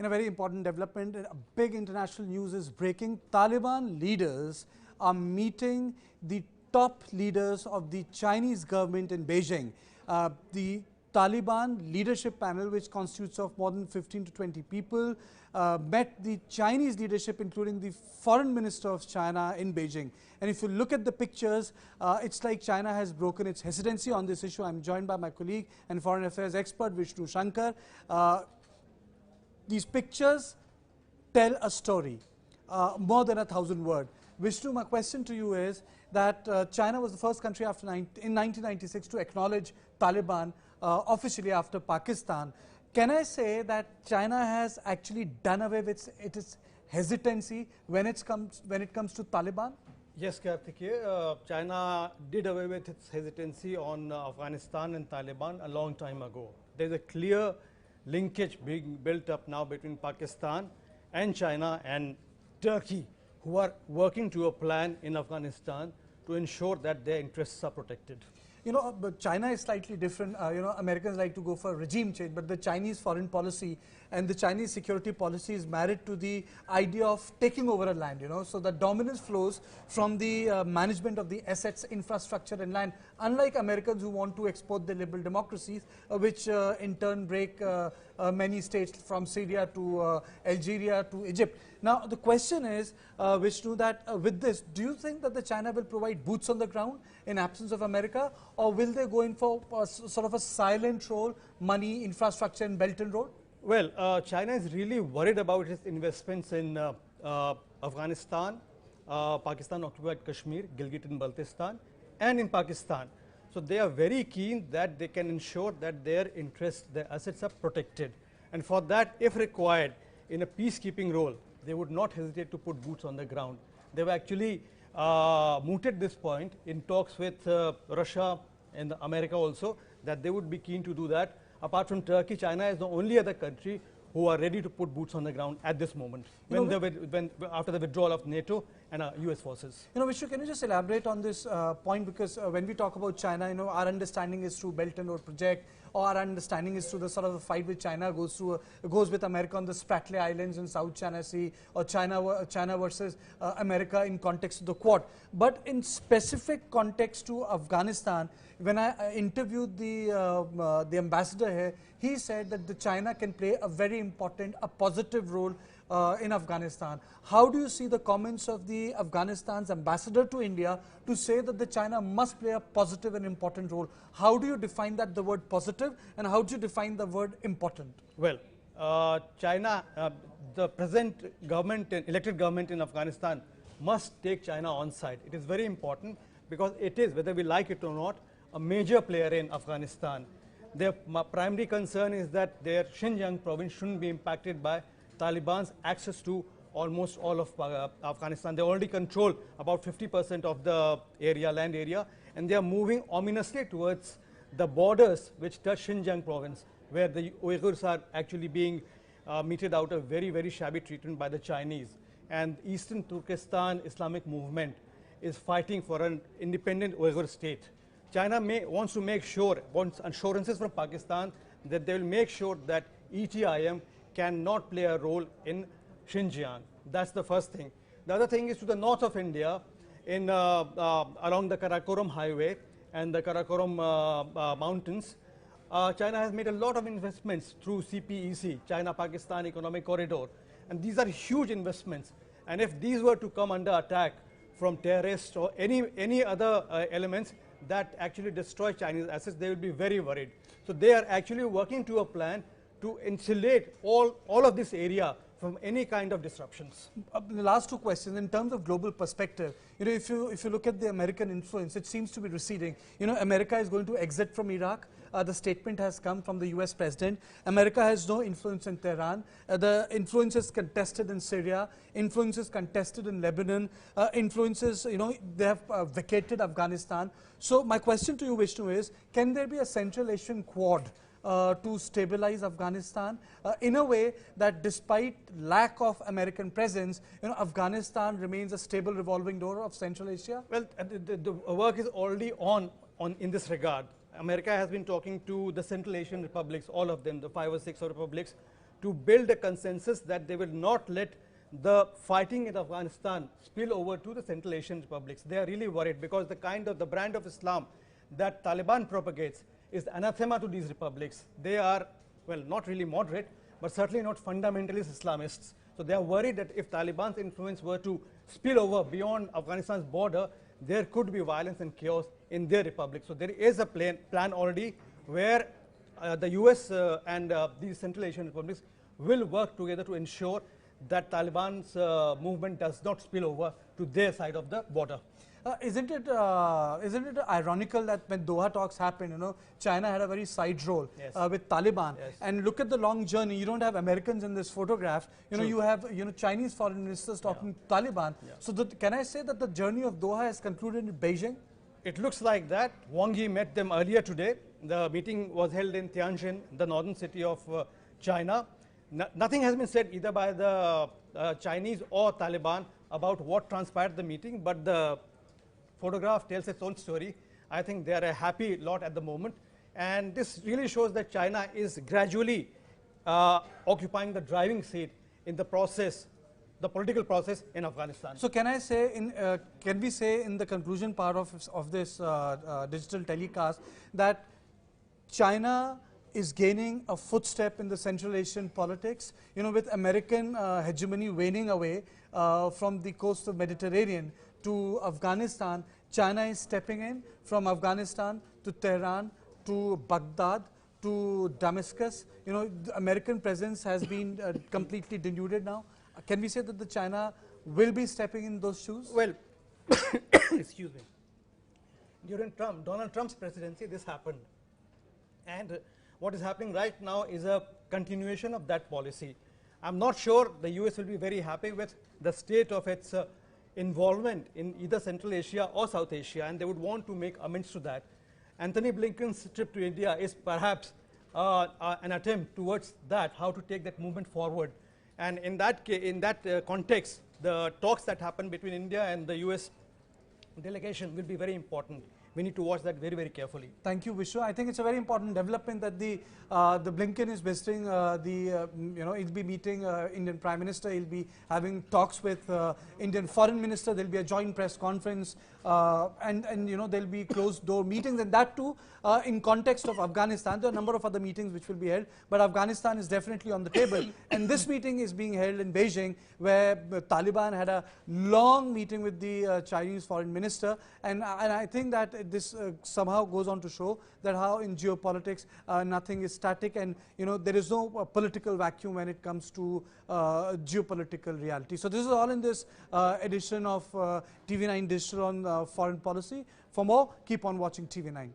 In a very important development, a big international news is breaking. Taliban leaders are meeting the top leaders of the Chinese government in Beijing. The Taliban leadership panel, which constitutes of more than 15 to 20 people, met the Chinese leadership, including the foreign minister of China in Beijing. And if you look at the pictures, it's like China has broken its hesitancy on this issue. I'm joined by my colleague and foreign affairs expert, Vishnu Shankar. These pictures tell a story, more than 1,000 words. Vishnu, my question to you is that China was the first country in 1996 to acknowledge Taliban officially after Pakistan. Can I say that China has actually done away with its hesitancy when it comes to Taliban? Yes, Karthikeya, China did away with its hesitancy on Afghanistan and Taliban a long time ago. There's a clear linkage being built up now between Pakistan and China and Turkey, who are working to a plan in Afghanistan to ensure that their interests are protected. You know, but China is slightly different. You know, Americans like to go for regime change, but the Chinese foreign policy and the Chinese security policy is married to the idea of taking over a land, you know. So the dominance flows from the management of the assets, infrastructure and land, unlike Americans who want to export the liberal democracies, which in turn break many states from Syria to Algeria to Egypt. Now, the question is, Vishnu, that with this, do you think that the China will provide boots on the ground in absence of America, or will they go in for sort of a silent role, money, infrastructure and Belt and Road? Well, China is really worried about its investments in Afghanistan, Pakistan-occupied Kashmir, Gilgit and Baltistan, and in Pakistan. So they are very keen that they can ensure that their interests, their assets are protected. And for that, if required, in a peacekeeping role, they would not hesitate to put boots on the ground. They've actually mooted this point in talks with Russia and America also, that they would be keen to do that. Apart from Turkey, China is the only other country who are ready to put boots on the ground at this moment, after the withdrawal of NATO and US forces. You know, Vishnu, can you just elaborate on this point? Because when we talk about China, you know, our understanding is through Belt and Road project, or our understanding is through the sort of the fight which China goes through, goes with America on the Spratly Islands in South China Sea, or China versus America in context of the Quad. But in specific context to Afghanistan, when I interviewed the ambassador here, he said that the China can play a very important, a positive role in Afghanistan. How do you see the comments of the Afghanistan's ambassador to India to say that the China must play a positive and important role? How do you define that, the word positive, and how do you define the word important? Well, China, the present government, elected government in Afghanistan must take China on side. It is very important because it is, whether we like it or not, a major player in Afghanistan. Their primary concern is that their Xinjiang province shouldn't be impacted by Taliban's access to almost all of Afghanistan. They already control about 50% of the area, land area, and they are moving ominously towards the borders which touch Xinjiang province, where the Uyghurs are actually being meted out a very, very shabby treatment by the Chinese. And Eastern Turkestan Islamic movement is fighting for an independent Uyghur state. China wants to make sure, wants assurances from Pakistan that they will make sure that ETIM cannot play a role in Xinjiang. That's the first thing. The other thing is to the north of India, in along the Karakoram highway and the Karakoram mountains, China has made a lot of investments through CPEC, China-Pakistan Economic Corridor. And these are huge investments. And if these were to come under attack from terrorists or any other elements that actually destroy Chinese assets, they will be very worried. So they are actually working to a plan to insulate all of this area from any kind of disruptions. The last two questions, in terms of global perspective, you know, if you look at the American influence, it seems to be receding. You know, America is going to exit from Iraq. The statement has come from the US president. America has no influence in Tehran. The influence is contested in Syria. Influence is contested in Lebanon. Influences, you know, they have vacated Afghanistan. So my question to you, Vishnu, is, can there be a Central Asian Quad to stabilize Afghanistan in a way that despite lack of American presence, you know, Afghanistan remains a stable revolving door of Central Asia? Well, the work is already on in this regard. America has been talking to the Central Asian republics, all of them, the 5 or 6 republics, to build a consensus that they will not let the fighting in Afghanistan spill over to the Central Asian republics. They are really worried because the brand of Islam that Taliban propagates is anathema to these republics. They are, well, not really moderate, but certainly not fundamentalist Islamists. So they are worried that if Taliban's influence were to spill over beyond Afghanistan's border, there could be violence and chaos in their republic. So there is a plan already where the US and these Central Asian republics will work together to ensure that Taliban's movement does not spill over to their side of the border. Isn't it ironical that when Doha talks happened, you know, China had a very side role with Taliban, and look at the long journey. You don't have Americans in this photograph. You know, you have Chinese foreign ministers talking to Taliban. So can I say that the journey of Doha has concluded in Beijing? It looks like that. Wang Yi met them earlier today. The meeting was held in Tianjin, the northern city of China. Nothing has been said either by the Chinese or Taliban about what transpired at the meeting, but the photograph tells its own story. I think they are a happy lot at the moment, and this really shows that China is gradually occupying the driving seat in the process, the political process in Afghanistan. So can I say, can we say in the conclusion part of this digital telecast that China is gaining a footstep in the Central Asian politics, you know, with American hegemony waning away from the coast of Mediterranean to Afghanistan. China is stepping in from Afghanistan to Tehran to Baghdad to Damascus. You know, the American presence has been completely denuded now. Can we say that the China will be stepping in those shoes? Well, excuse me. During Donald Trump's presidency, this happened. And what is happening right now is a continuation of that policy. I'm not sure the US will be very happy with the state of its involvement in either Central Asia or South Asia, and they would want to make amends to that. Anthony Blinken's trip to India is perhaps an attempt towards that, how to take that movement forward. And in that context, the talks that happen between India and the US delegation will be very important. We need to watch that very, very carefully. Thank you, Vishwa. I think it's a very important development that the Blinken is visiting he'll be meeting Indian Prime Minister. He'll be having talks with Indian Foreign Minister. There'll be a joint press conference, and you know, there'll be closed door meetings, and that too in context of Afghanistan. There are a number of other meetings which will be held, but Afghanistan is definitely on the table. And this meeting is being held in Beijing, where the Taliban had a long meeting with the Chinese Foreign Minister, and I think that this somehow goes on to show that how in geopolitics nothing is static, and you know, there is no political vacuum when it comes to geopolitical reality. So this is all in this edition of TV9 Digital on foreign policy. For more, keep on watching TV9.